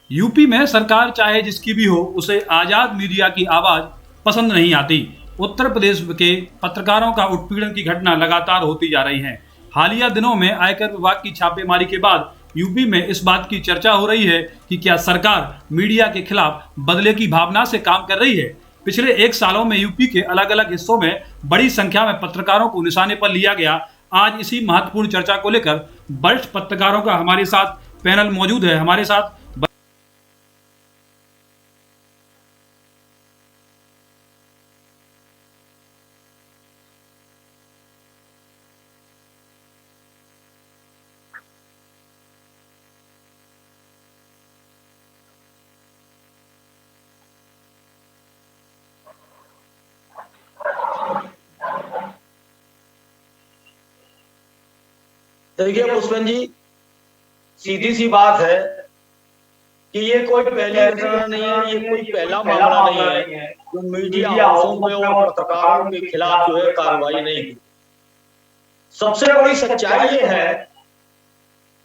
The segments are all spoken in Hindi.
यूपी में सरकार चाहे जिसकी भी हो, उसे आजाद मीडिया की आवाज पसंद नहीं आती। उत्तर प्रदेश के पत्रकारों का उत्पीड़न की घटना लगातार होती जा रही है। हालिया दिनों में आयकर विभाग की छापेमारी के बाद यूपी में इस बात की चर्चा हो रही है कि क्या सरकार मीडिया के खिलाफ बदले की भावना से काम कर रही है। पिछले 1 सालों में यूपी के अलग अलग हिस्सों में बड़ी संख्या में पत्रकारों को निशाने पर लिया गया। आज इसी महत्वपूर्ण चर्चा को लेकर वरिष्ठ पत्रकारों का हमारे साथ पैनल मौजूद है। हमारे साथ देखिए पुष्पन जी, सीधी सी बात है कि ये कोई पहली घटना नहीं है, ये कोई पहला मामला नहीं है जो मीडिया हाउसों पे और पत्रकारों के खिलाफ जो है कार्रवाई नहीं की। सबसे बड़ी सच्चाई ये है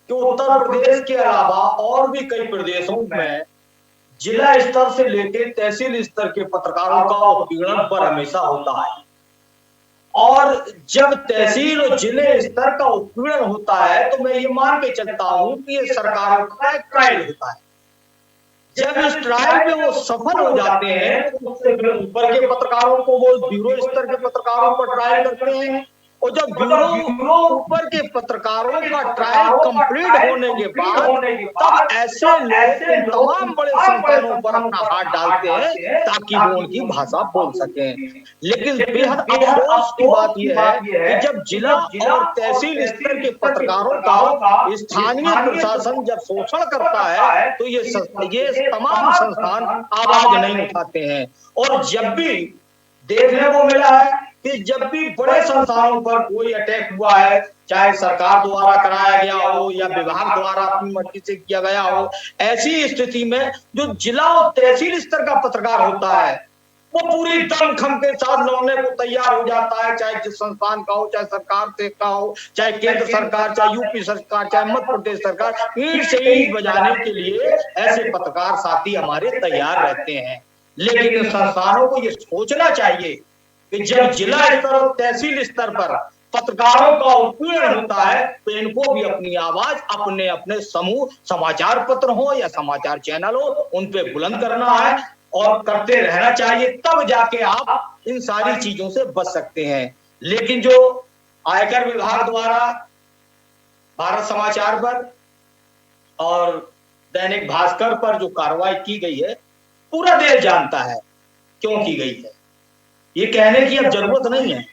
कि उत्तर प्रदेश के अलावा और भी कई प्रदेशों में जिला स्तर से लेकर तहसील स्तर के पत्रकारों का उत्पीड़न पर हमेशा होता है। और जब तहसील और जिले स्तर का उत्पीड़न होता है तो मैं ये मान के चलता हूं कि ये सरकारों का एक ट्रायल होता है। जब इस ट्रायल में वो सफल हो जाते हैं तो उससे ऊपर के पत्रकारों को वो ब्यूरो स्तर के पत्रकारों पर ट्रायल करते हैं, और जब ब्यूरो ऊपर के पत्रकारों का ट्रायल कंप्लीट होने के बाद तब ऐसे लोग तमाम बड़े संस्थानों पर अपना हाथ डालते हैं ताकि वो उनकी भाषा बोल सकें। लेकिन बेहद अफसोस की बात यह है कि जब जिला और तहसील स्तर के पत्रकारों का स्थानीय प्रशासन जब शोषण करता है तो ये तमाम संस्थान आवाज नहीं उठाते हैं। और जब भी देखने को मिला है कि जब भी बड़े संस्थानों पर कोई अटैक हुआ है, चाहे सरकार द्वारा कराया गया हो या विभाग द्वारा अपनी मर्जी से किया गया हो, ऐसी स्थिति में जो जिला और तहसील स्तर का पत्रकार होता है वो पूरी दमखम के साथ लड़ने को तैयार हो जाता है, चाहे जिस संस्थान का हो, चाहे सरकार से का हो, चाहे केंद्र सरकार, चाहे यूपी सरकार, चाहे मध्य प्रदेश सरकार, ईंट से ईंट बजाने के लिए ऐसे पत्रकार साथी हमारे तैयार रहते हैं। लेकिन संस्थानों को ये सोचना चाहिए कि जब जिला स्तर और तहसील स्तर पर पत्रकारों का उत्पीड़न होता है तो इनको भी अपनी आवाज अपने अपने समूह समाचार पत्र हो या समाचार चैनल हो उन पे बुलंद करना है और करते रहना चाहिए, तब जाके आप इन सारी चीजों से बच सकते हैं। लेकिन जो आयकर विभाग द्वारा भारत समाचार पर और दैनिक भास्कर पर जो कार्रवाई की गई है पूरा देश जानता है क्यों की गई है, ये कहने की अब जरूरत नहीं है।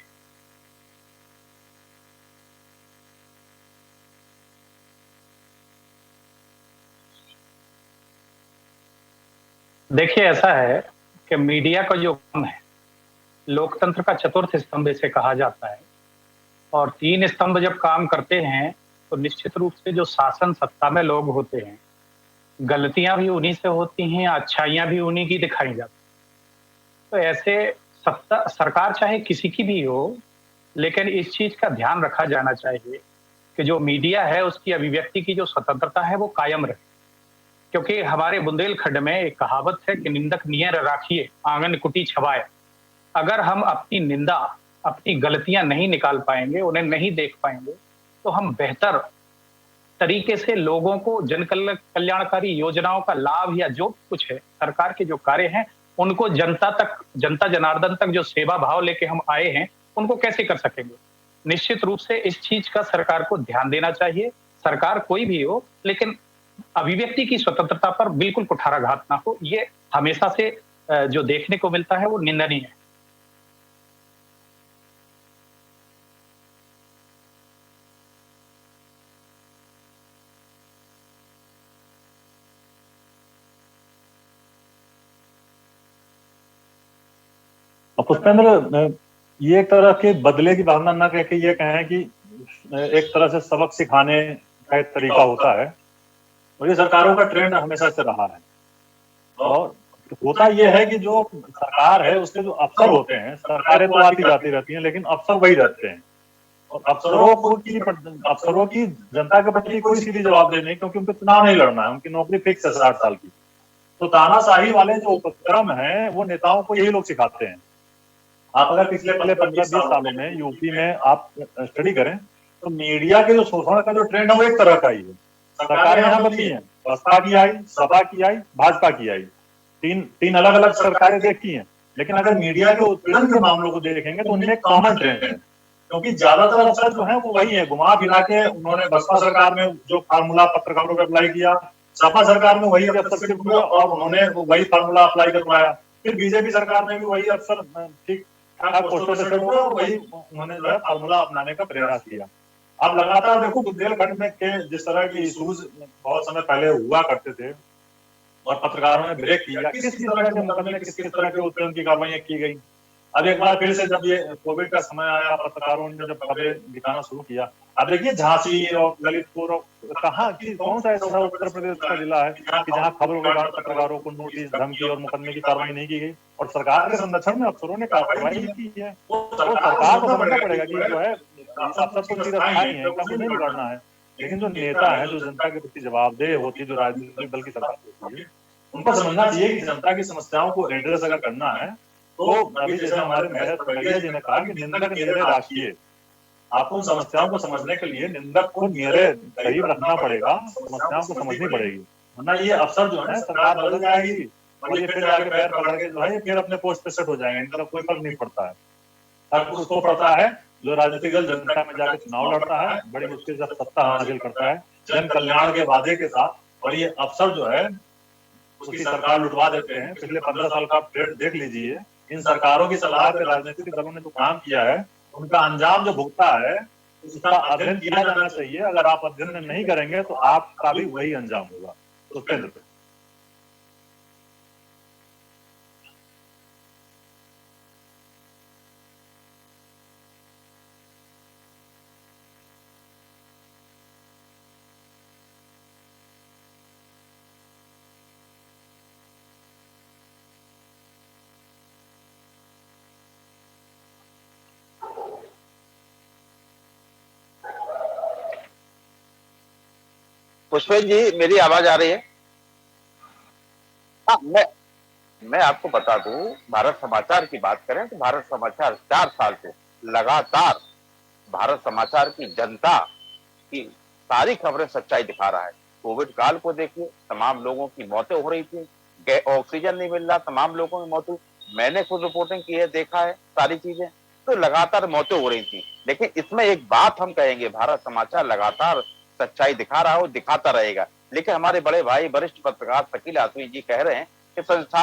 देखिए, ऐसा है कि मीडिया का जो काम है लोकतंत्र का चतुर्थ स्तंभ इसे कहा जाता है, और 3 स्तंभ जब काम करते हैं तो निश्चित रूप से जो शासन सत्ता में लोग होते हैं गलतियां भी उन्हीं से होती हैं, अच्छाइयां भी उन्हीं की दिखाई जाती। तो ऐसे सत्ता सरकार चाहे किसी की भी हो, लेकिन इस चीज का ध्यान रखा जाना चाहिए कि जो मीडिया है उसकी अभिव्यक्ति की जो स्वतंत्रता है वो कायम रहे। क्योंकि हमारे बुंदेलखंड में एक कहावत है कि निंदक नियर राखिए आंगन कुटी छवाए। अगर हम अपनी निंदा, अपनी गलतियां नहीं निकाल पाएंगे, उन्हें नहीं देख पाएंगे, तो हम बेहतर तरीके से लोगों को जन कल्याणकारी योजनाओं का लाभ या जो कुछ है सरकार के जो कार्य हैं उनको जनता तक, जनता जनार्दन तक जो सेवा भाव लेके हम आए हैं उनको कैसे कर सकेंगे। निश्चित रूप से इस चीज का सरकार को ध्यान देना चाहिए। सरकार कोई भी हो, लेकिन अभिव्यक्ति की स्वतंत्रता पर बिल्कुल कुठाराघात ना हो, ये हमेशा से जो देखने को मिलता है वो निंदनीय है। पुष्पेंद्र, ये एक तरह के बदले की भावना ना कह के ये कहें कि एक तरह से सबक सिखाने का एक तरीका होता है, और ये सरकारों का ट्रेंड हमेशा से रहा है। और होता ये है कि जो सरकार है उसके जो अफसर होते हैं, सरकारें तो आती जाती रहती हैं लेकिन अफसर वही रहते हैं, और अफसरों की जनता के प्रति कोई सीधी जवाबदेही नहीं, क्योंकि उनको चुनाव नहीं लड़ना है, उनकी नौकरी फिक्स है 60 साल की। तो तानाशाही वाले जो उपक्रम है वो नेताओं को यही लोग सिखाते हैं। आप अगर पिछले 15-20 सालों में यूपी में आप स्टडी करें तो मीडिया के जो शोषण का जो ट्रेंड है वो एक तरह का ही है। सरकारें यहाँ बदली हैं, बसपा की आई, सपा की आई, भाजपा की आई, तीन अलग अलग सरकारें देखी हैं, लेकिन अगर मीडिया के उत्पीड़न के मामलों को देखेंगे तो उनमें कॉमन ट्रेंड है, क्योंकि ज्यादातर अफसर जो है वो वही है। घुमा फिरा के उन्होंने बसपा सरकार में जो फार्मूला पत्रकारों पे अप्लाई किया, सपा सरकार में वही अफसर शिफ्ट हुआ और उन्होंने वही फार्मूला अप्लाई करवाया, फिर बीजेपी सरकार में भी वही अफसर ठीक ठाक पोस्टों से शिफ्ट हुआ और वही उन्होंने जो है फार्मूला अपनाने का प्रयास किया। अब लगातार देखो बुंदेलखंड में के जिस तरह की इशूज बहुत समय पहले हुआ करते थे और पत्रकारों ने ब्रेक किया, किस तरह के मुकदमे किस तरह के उत्पीड़न की कार्रवाई की गई। अब एक बार फिर से जब ये कोविड का समय आया, पत्रकारों ने जब खबरें दिखाना शुरू किया, अब देखिए झांसी और ललितपुर और कहाँ की कौन सा ऐसा उत्तर प्रदेश का जिला है कि जहाँ खबरों के कारण पत्रकारों को नोटिस, धमकी और मुकदमे की कार्रवाई नहीं की गई और सरकार के संरक्षण में अफसरों ने कार्रवाई की है। तो सरकार को समझना पड़ेगा कि जो है अफसर तो चिरस्थायी है, कभी नहीं बिगड़ना है, लेकिन जो नेता है, जो जनता के प्रति जवाबदेह होती है, जो राजनीतिक दल की सरकार होती है, उनको समझना चाहिए कि जनता की समस्याओं को एड्रेस अगर करना है तो अभी जैसे हमारे महर पटरिया जी ने कहा कि निंदक नियरे राखिए। आपको उन समस्याओं को समझने के लिए निंदक को नियरे करीब रखना पड़ेगा, समस्याओं को समझनी पड़ेगी, वरना ये अफसर जो है सरकार बदल जाएगी और ये फिर जाके पैर पकड़ के जो है फिर अपने पोस्ट पे सेट हो जाएंगे, इनका कोई फर्क नहीं पड़ता है। फर्क उसको पड़ता है जो राजनीतिक दल जनता में जाकर चुनाव लड़ता है, बड़ी मुश्किल से सत्ता हासिल करता है जन कल्याण के वादे के साथ, और ये अफसर जो है उसकी सरकार लुटवा देते हैं। पिछले 15 साल का ट्रेंड देख लीजिए, इन सरकारों की सलाह पे राजनीतिक दलों ने जो काम किया है उनका अंजाम जो भुगता है उसका अध्ययन किया जाना चाहिए। अगर आप अध्ययन नहीं करेंगे तो आपका भी वही अंजाम होगा। तो पुष्पेंद्र जी, मेरी आवाज आ रही है? हाँ, मैं आपको बता दूं, भारत समाचार की बात करें तो भारत समाचार 4 साल से लगातार भारत समाचार की जनता की सारी खबरें सच्चाई दिखा रहा है। कोविड काल को देखिए, तमाम लोगों की मौतें हो रही थी, ऑक्सीजन नहीं मिल रहा, तमाम लोगों की मौत हुई। मैंने खुद रिपोर्टिंग की है, देखा है सारी चीजें, तो लगातार मौतें हो रही थी। लेकिन इसमें एक बात हम कहेंगे, भारत समाचार लगातार सच्चाई दिखा रहा हो, दिखाता रहेगा। लेकिन हमारे बड़े भाई वरिष्ठ पत्रकार शकील आसवी जी कह रहे हैं कि संस्था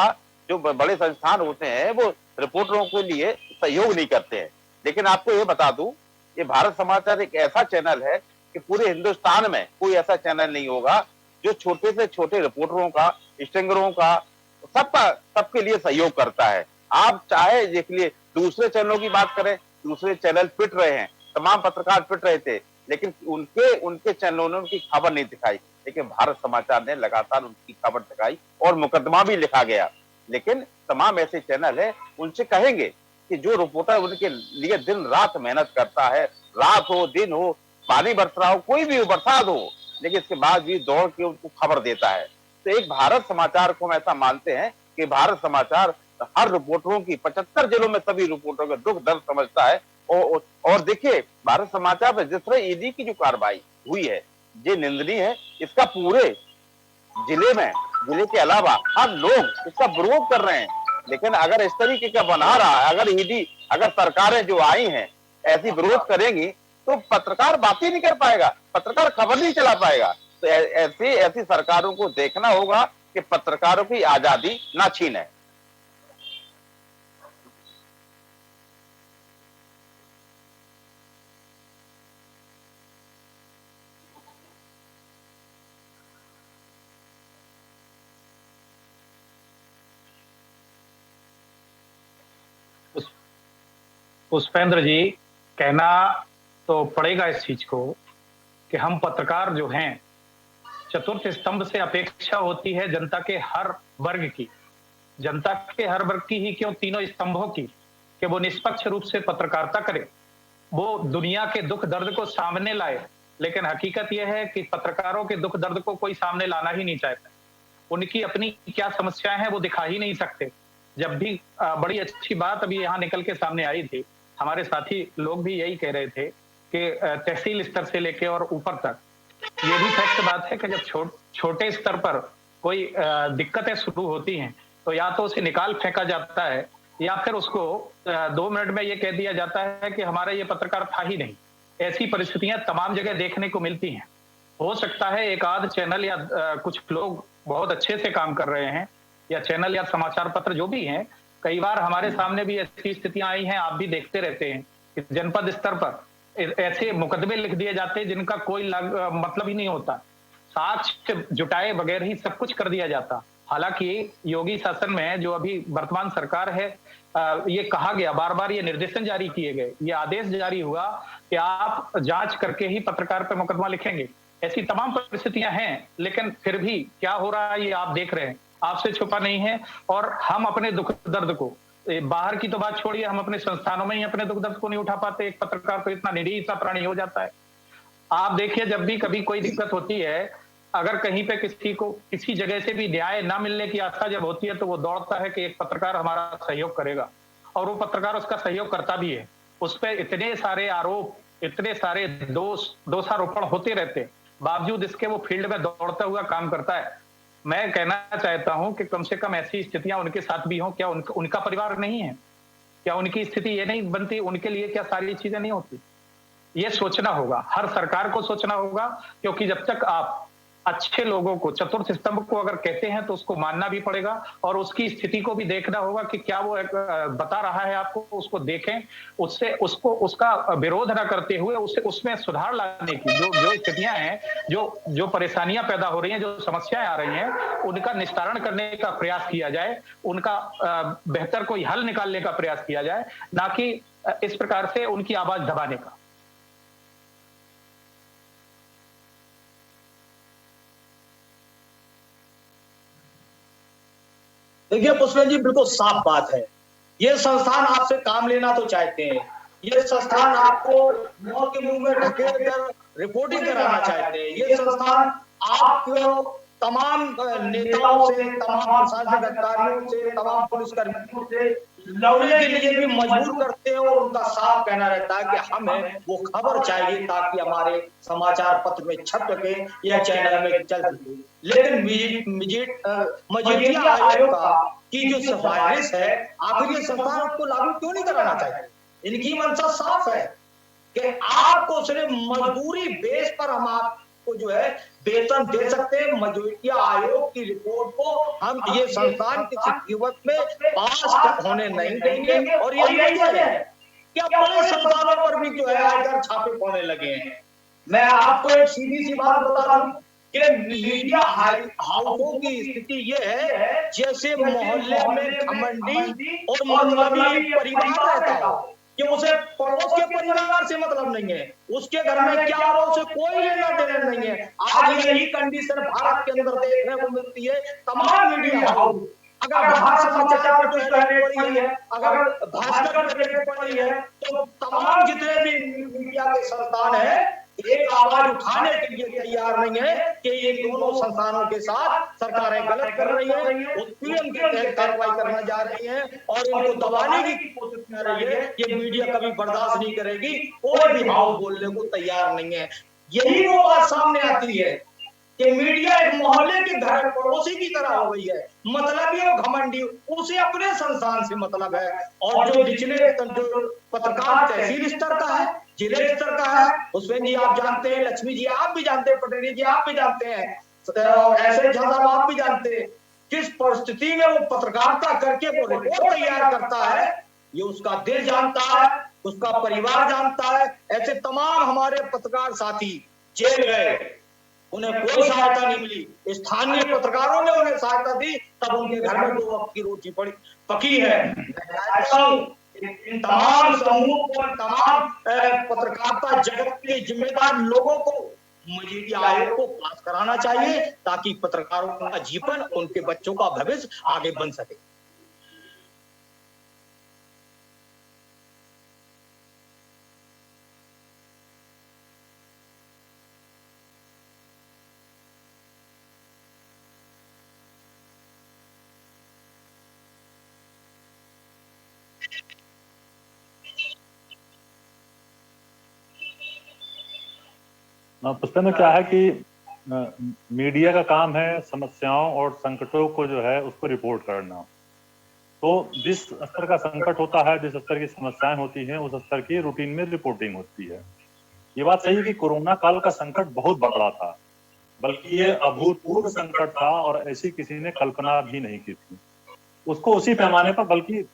जो बड़े संस्थान होते हैं वो रिपोर्टरों के लिए सहयोग नहीं करते हैं। लेकिन आपको ये बता दूं, ये भारत समाचार एक ऐसा चैनल है कि पूरे हिंदुस्तान में कोई ऐसा चैनल नहीं होगा जो छोटे से छोटे रिपोर्टरों का, स्टिंगरों का, सबके लिए सहयोग करता है। आप चाहे देख लिए, दूसरे चैनलों की बात करें, दूसरे चैनल पिट रहे हैं, तमाम पत्रकार पिट रहे थे, लेकिन उनके चैनलों ने उनकी खबर नहीं दिखाई। लेकिन भारत समाचार ने लगातार उनकी खबर दिखाई और मुकदमा भी लिखा गया। लेकिन तमाम ऐसे चैनल है, उनसे कहेंगे कि जो रिपोर्टर उनके लिए दिन रात मेहनत करता है, रात हो दिन हो, पानी बरस रहा हो, कोई भी हो, बरसात हो, लेकिन इसके बाद भी दौड़ के उनको खबर देता है। तो एक भारत समाचार को हम ऐसा मानते हैं कि भारत समाचार हर रिपोर्टरों की 75 जिलों में सभी रिपोर्टरों का दुख दर्द समझता है। और देखिए, भारत समाचार पर जिस तरह ईडी की जो कार्रवाई हुई है, ये निंदनीय है। इसका पूरे जिले के अलावा हर लोग इसका विरोध कर रहे हैं। लेकिन अगर इस तरीके का बना रहा है, अगर सरकारें जो आई हैं ऐसी विरोध करेंगी तो पत्रकार बात ही नहीं कर पाएगा, पत्रकार खबर नहीं चला पाएगा। तो ऐसी सरकारों को देखना होगा कि पत्रकारों की आजादी ना छीने। पुष्पेंद्र जी, कहना तो पड़ेगा इस चीज को कि हम पत्रकार जो हैं, चतुर्थ स्तंभ से अपेक्षा होती है जनता के हर वर्ग की, जनता के हर वर्ग की ही क्यों, तीनों स्तंभों की, कि वो निष्पक्ष रूप से पत्रकारिता करे, वो दुनिया के दुख दर्द को सामने लाए। लेकिन हकीकत यह है कि पत्रकारों के दुख दर्द को कोई सामने लाना ही नहीं चाहता। उनकी अपनी क्या समस्याएं हैं वो दिखा ही नहीं सकते। जब भी बड़ी अच्छी बात अभी यहाँ निकल के सामने आई थी, हमारे साथी लोग भी यही कह रहे थे कि तहसील स्तर से लेके और ऊपर तक ये भी फैक्ट बात है कि जब छोटे स्तर पर कोई दिक्कतें शुरू होती हैं तो या तो उसे निकाल फेंका जाता है या फिर उसको 2 मिनट में ये कह दिया जाता है कि हमारा ये पत्रकार था ही नहीं। ऐसी परिस्थितियां तमाम जगह देखने को मिलती हैं। हो सकता है एक आध चैनल या कुछ लोग बहुत अच्छे से काम कर रहे हैं, या चैनल या समाचार पत्र जो भी हैं, कई बार हमारे सामने भी ऐसी स्थितियां आई हैं, आप भी देखते रहते हैं कि जनपद स्तर पर ऐसे मुकदमे लिख दिए जाते हैं जिनका कोई मतलब ही नहीं होता। साक्ष्य जुटाए बगैर ही सब कुछ कर दिया जाता। हालांकि योगी शासन में जो अभी वर्तमान सरकार है, ये कहा गया, बार बार ये निर्देशन जारी किए गए, ये आदेश जारी हुआ कि आप जांच करके ही पत्रकार पर मुकदमा लिखेंगे। ऐसी तमाम परिस्थितियां हैं, लेकिन फिर भी क्या हो रहा है ये आप देख रहे हैं, आपसे छुपा नहीं है। और हम अपने दुख दर्द को, बाहर की तो बात छोड़िए, हम अपने संस्थानों में ही अपने दुख दर्द को नहीं उठा पाते। एक पत्रकार तो इतना निरीह सा प्राणी हो जाता है। आप देखिए, जब भी कभी कोई दिक्कत होती है, अगर कहीं पे किसी को किसी जगह से भी न्याय ना मिलने की आशा जब होती है तो वो दौड़ता है कि एक पत्रकार हमारा सहयोग करेगा, और वो पत्रकार उसका सहयोग करता भी है। उस पर इतने सारे आरोप, इतने सारे दोषारोपण होते रहते हैं, बावजूद इसके वो फील्ड में दौड़ता हुआ काम करता है। मैं कहना चाहता हूं कि कम से कम ऐसी स्थितियां उनके साथ भी हों। क्या उनका परिवार नहीं है? क्या उनकी स्थिति ये नहीं बनती? उनके लिए क्या सारी चीजें नहीं होती? ये सोचना होगा, हर सरकार को सोचना होगा, क्योंकि जब तक आप अच्छे लोगों को, चतुर्थ स्तंभ को अगर कहते हैं तो उसको मानना भी पड़ेगा, और उसकी स्थिति को भी देखना होगा कि क्या वो बता रहा है आपको, उसको देखें, उसका विरोध ना करते हुए उसमें सुधार लाने की जो स्थितियां हैं, जो परेशानियां पैदा हो रही हैं, जो समस्याएं आ रही हैं, उनका निस्तारण करने का प्रयास किया जाए, उनका बेहतर कोई हल निकालने का प्रयास किया जाए, ना कि इस प्रकार से उनकी आवाज दबाने का। देखिए पुष्पेंद्र जी, बिल्कुल साफ बात है। ये संस्थान आपसे काम लेना तो चाहते हैं, ये संस्थान आपको मौत के मुंह में ढकेल कर रिपोर्टिंग कराना चाहते हैं, ये संस्थान आपको तमाम नेताओं से, तमाम प्रशासनिक अधिकारियों से, तमाम पुलिसकर्मियों से लड़ने के लिए भी मजबूर करते हैं, और उनका साफ कहना रहता है कि हमें वो खबर चाहिए ताकि हमारे समाचार पत्र में छप सके या चैनल में चल सके। लेकिन मजीठिया आयोग का की जो सिफारिश है, आखिर ये संस्थान उसको लागू क्यों नहीं कराना चाहिए? इनकी मंशा साफ है कि आपको सिर्फ मजदूरी बेस पर हम आपको जो है वेतन दे सकते हैं। मजीठिया आयोग की रिपोर्ट को हम ये संस्थान किसी कीमत में पास होने नहीं देंगे, और यही वजह है कि अब बड़े संस्थानों पर भी जो है आकर छापे पड़ने लगे हैं। मैं आपको एक सीधी सी बात बता दूं कि मीडिया हाउसों की स्थिति ये है जैसे मोहल्ले में घमंडी और मतलबी परिवार रहता हो, कि उसे पड़ोस के परिवार से मतलब नहीं है, उसके घर में क्या हो उसे कोई लेना देना नहीं है। आज यही कंडीशन भारत के अंदर देखने को मिलती है। तमाम मीडिया हाउस, अगर भारत समाचार पर जो है पड़ी है, अगर भास्कर पर पड़ी है, तो तमाम जितने भी मीडिया के संस्थान है एक आवाज उठाने के लिए तैयार नहीं है कि ये दोनों संस्थानों के साथ सरकारें गलत कर रही है, उत्पीड़न के तहत कार्रवाई करने जा रही है और इनको दबाने की कोशिश कर रही है। ये मीडिया कभी बर्दाश्त नहीं करेगी, कोई भी हाउस बोलने को तैयार नहीं है। यही वो बात सामने आती है कि मीडिया एक मोहल्ले के घर पड़ोसी की तरह हो गई है, मतलबी और घमंडी, उसे अपने संस्थान से मतलब है। और जो निचले जो पत्रकार तहसील स्तर का है, जिले स्तर का है, उसमें जी आप जानते हैं, लक्ष्मी जी आप भी जानते हैं, पटेल जी आप भी जानते हैं, ऐसे साहब आप भी जानते हैं, किस परिस्थिति में वो पत्रकारिता करके वो रिपोर्ट तैयार करता है, ये उसका दिल जानता है, उसका परिवार जानता है। ऐसे तमाम हमारे पत्रकार साथी जेल गए, उन्हें कोई सहायता नहीं मिली, स्थानीय पत्रकारों ने उन्हें सहायता दी, तब उनके घर में 2 वक्त की रोटी पकी है। इन तमाम समूह को, तमाम पत्रकारिता जगत के जिम्मेदार लोगों को मजीठिया आयोग को पास कराना चाहिए ताकि पत्रकारों का जीवन, उनके बच्चों का भविष्य आगे बन सके। पुस्तक में क्या है कि मीडिया का काम है समस्याओं और संकटों को जो है उसको रिपोर्ट करना। तो जिस स्तर का संकट होता है, जिस स्तर की समस्याएं होती हैं, उस स्तर की रूटीन में रिपोर्टिंग होती है। ये बात सही है कि कोरोना काल का संकट बहुत बड़ा था, बल्कि ये अभूतपूर्व संकट था और ऐसी किसी ने कल्पना भी नहीं की थी। उसको उसी पैमाने पर, बल्कि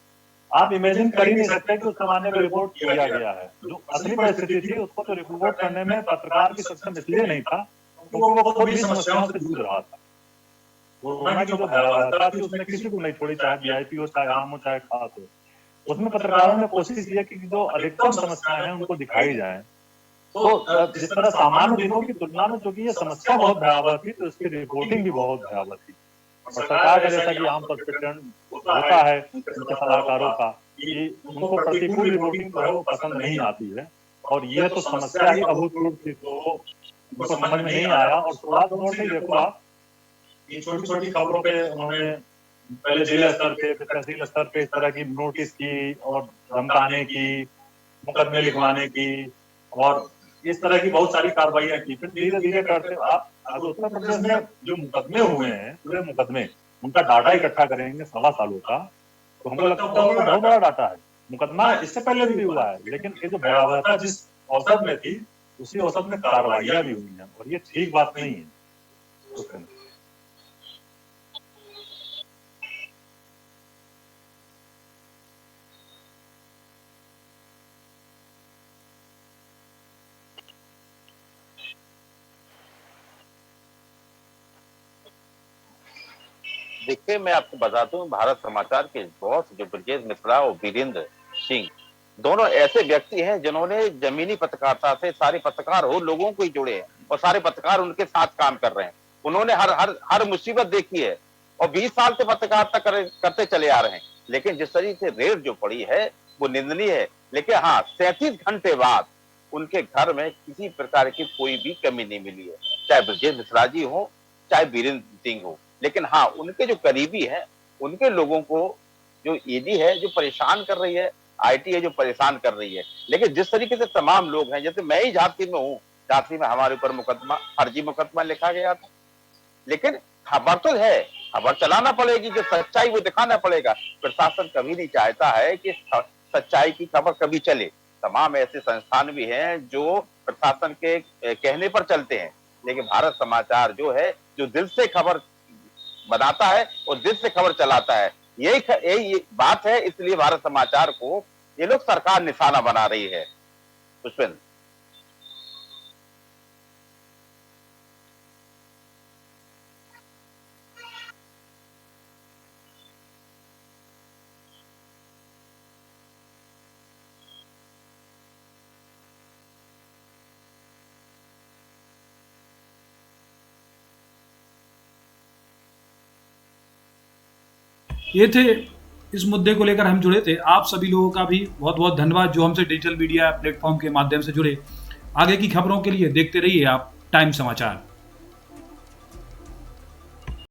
आप इमेजिन कर ही नहीं सकते कि उस पैमाने पर रिपोर्ट किया गया है। जो असली परिस्थिति थी उसको तो रिपोर्ट करने में पत्रकार की सक्षम इसलिए नहीं था क्योंकि वो खुद भी समस्याओं से जूझ रहा था। कोरोना की जो भयावहता थी उसने किसी को नहीं छोड़ी, चाहे वीआईपी हो, चाहे आम हो, चाहे खास हो। उसमें पत्रकारों ने कोशिश की कि जो अधिकतम समस्याएं हैं उनको दिखाई जाए। तो जिस तरह सामान्य दिनों की तुलना में चूंकि ये समस्या बहुत भयावह थी, तो इसकी रिपोर्टिंग भी बहुत भयावह थी। और सरकार का जैसा कि आमतौर पर ट्रेंड होता है उनके सलाहकारों का कि उनको प्रतिकूल रिपोर्टिंग जो है वो पसंद नहीं आती है, और ये तो समस्या ही अभूतपूर्व थी, तो उनको समझ में नहीं आया। और शुरुआत उन्होंने देखो आप ये छोटी छोटी खबरों पे उन्होंने पहले जिला स्तर पे, फिर तहसील स्तर पे इस तरह की नोटिस की और धमकाने की, मुकदमे लिखवाने की और इस तरह की बहुत सारी कार्रवाइयां की। फिर धीरे धीरे करते आप उत्तर प्रदेश में जो मुकदमे हुए हैं, पूरे मुकदमे, उनका डाटा इकट्ठा करेंगे 1.25 सालों का, तो हमको लगता है वो बहुत बड़ा डाटा है। मुकदमा इससे पहले भी हुआ है, लेकिन ये जो भयावहता जिस औसत में थी उसी औसत में कार्रवाइयां भी हुई हैं, और ये ठीक बात नहीं है। देखिए, मैं आपको बता दूं, भारत समाचार के बॉस जो ब्रजेश मिश्रा और वीरेंद्र सिंह, दोनों ऐसे व्यक्ति हैं जिन्होंने जमीनी पत्रकारिता से सारे पत्रकार हो लोगों को ही जोड़े हैं और सारे पत्रकार उनके साथ काम कर रहे हैं। उन्होंने हर मुसीबत देखी है और 20 साल से पत्रकारिता करते चले आ रहे हैं। लेकिन जिस तरीके से रेड जो पड़ी है वो निंदनीय है। लेकिन हाँ, 37 घंटे बाद उनके घर में किसी प्रकार की कोई भी कमी नहीं मिली है, चाहे ब्रजेश मिश्रा जी हो, चाहे वीरेंद्र सिंह हो। लेकिन हाँ, उनके जो करीबी हैं, उनके लोगों को जो ईडी है जो परेशान कर रही है, आईटी है जो परेशान कर रही है। लेकिन जिस तरीके से तमाम लोग हैं, जैसे मैं ही झांसी में हूँ, झांसी में हमारे ऊपर मुकदमा, फर्जी मुकदमा लिखा गया था, लेकिन खबर तो है, खबर चलाना पड़ेगी, जो सच्चाई वो दिखाना पड़ेगा। प्रशासन कभी नहीं चाहता है कि सच्चाई की खबर कभी चले। तमाम ऐसे संस्थान भी हैं जो प्रशासन के कहने पर चलते हैं, लेकिन भारत समाचार जो है, जो दिल से खबर बनाता है और दिल से खबर चलाता है, यही बात है। इसलिए भारत समाचार को ये लोग सरकार निशाना बना रही है। पुष्पेंद्र, ये थे इस मुद्दे को लेकर हम जुड़े थे। आप सभी लोगों का भी बहुत बहुत धन्यवाद जो हमसे डिजिटल मीडिया प्लेटफॉर्म के माध्यम से जुड़े। आगे की खबरों के लिए देखते रहिए आप टाइम समाचार।